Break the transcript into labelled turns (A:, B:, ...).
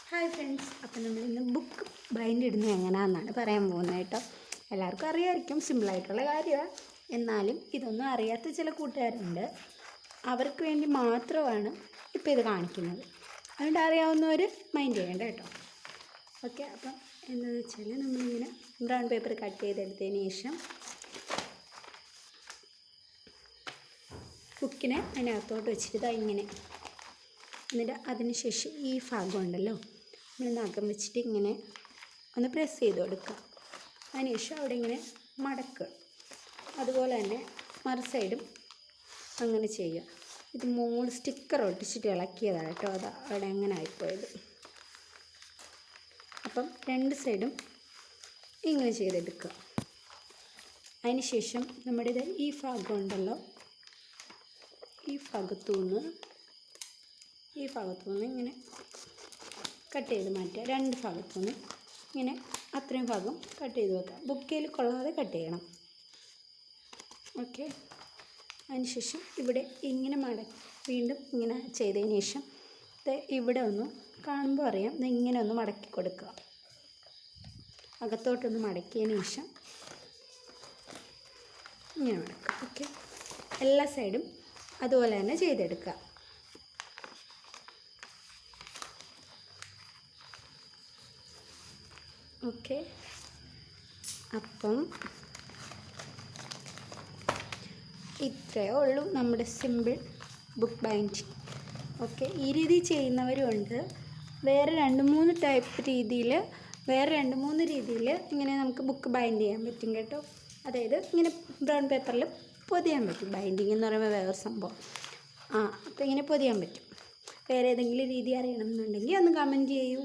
A: Hi friends, അപ്പോൾ നമ്മളിന്ന് book bind ഇടുന്നത് എങ്ങനെയാണെന്നാണ് പറയാൻ പോകുന്നത് കേട്ടോ. എല്ലാവർക്കും അറിയാമായിരിക്കും, സിമ്പിളായിട്ടുള്ള കാര്യമാണ്. എന്നാലും ഇതൊന്നും അറിയാത്ത ചില കൂട്ടുകാരുണ്ട്. അവർക്ക് വേണ്ടി മാത്രമാണ് ഇപ്പോൾ ഇത് കാണിക്കുന്നത്. അതുകൊണ്ട് അറിയാവുന്നവർ മൈൻഡ് ചെയ്യേണ്ട കേട്ടോ. ഓക്കെ, അപ്പം എന്താണെന്ന് വെച്ചാൽ നമ്മളിങ്ങനെ ബ്രൗൺ പേപ്പർ കട്ട് ചെയ്തെടുത്തതിന് ശേഷം ബുക്കിനെ അതിനകത്തോട്ട് വെച്ചിട്ട് ഇങ്ങനെ, എന്നിട്ട് അതിന് ശേഷം ഈ ഭാഗം ഉണ്ടല്ലോ, നമ്മൾ നഖം വെച്ചിട്ട് ഇങ്ങനെ ഒന്ന് പ്രസ് ചെയ്ത് കൊടുക്കുക. അതിനുശേഷം അവിടെ ഇങ്ങനെ മടക്കുക. അതുപോലെ തന്നെ മറു സൈഡും അങ്ങനെ ചെയ്യുക. ഇത് മോൾ സ്റ്റിക്കർ ഒട്ടിച്ചിട്ട് ഇളക്കിയതാണ് കേട്ടോ, അത് അവിടെ അങ്ങനെ ആയിപ്പോയത്. അപ്പം രണ്ട് സൈഡും ഇങ്ങനെ ചെയ്തെടുക്കുക. അതിന് ശേഷം നമ്മുടെ ഇത് ഈ ഭാഗം ഉണ്ടല്ലോ, ഈ ഭാഗത്തുനിന്ന് ഇങ്ങനെ കട്ട് ചെയ്ത് മാറ്റുക. രണ്ട് ഭാഗത്തുനിന്ന് ഇങ്ങനെ അത്രയും ഭാഗം കട്ട് ചെയ്ത് വെക്കുക. ബുക്കിൽ കൊള്ളാതെ കട്ട് ചെയ്യണം. ഓക്കെ, അതിനുശേഷം ഇവിടെ ഇങ്ങനെ വീണ്ടും ഇങ്ങനെ ചെയ്തതിന് ശേഷം ഇവിടെ ഒന്ന് കാണുമ്പോൾ അറിയാം, ഇങ്ങനെ ഒന്ന് മടക്കി കൊടുക്കുക. അകത്തോട്ടൊന്ന് മടക്കിയതിന് ശേഷം ഇങ്ങനെ മടക്കുക. ഓക്കെ, എല്ലാ സൈഡും അതുപോലെ തന്നെ ചെയ്തെടുക്കുക. ഓക്കെ, അപ്പം ഇത്രയേ ഉള്ളൂ നമ്മുടെ സിമ്പിൾ ബുക്ക് ബൈൻഡിങ്. ഓക്കെ, ഈ രീതി ചെയ്യുന്നവരും ഉണ്ട്. വേറെ രണ്ട് മൂന്ന് രീതിയിൽ ഇങ്ങനെ നമുക്ക് ബുക്ക് ബൈൻഡ് ചെയ്യാൻ പറ്റും കേട്ടോ. അതായത് ഇങ്ങനെ ബ്രൗൺ പേപ്പറിൽ പൊതിയാൻ പറ്റും. ബൈൻഡിങ് എന്ന് പറയുമ്പോൾ വേറെ സംഭവം. അപ്പോൾ ഇങ്ങനെ പൊതിയാൻ പറ്റും. വേറെ ഏതെങ്കിലും രീതി അറിയണമെന്നുണ്ടെങ്കിൽ ഒന്ന് കമൻറ്റ് ചെയ്യൂ.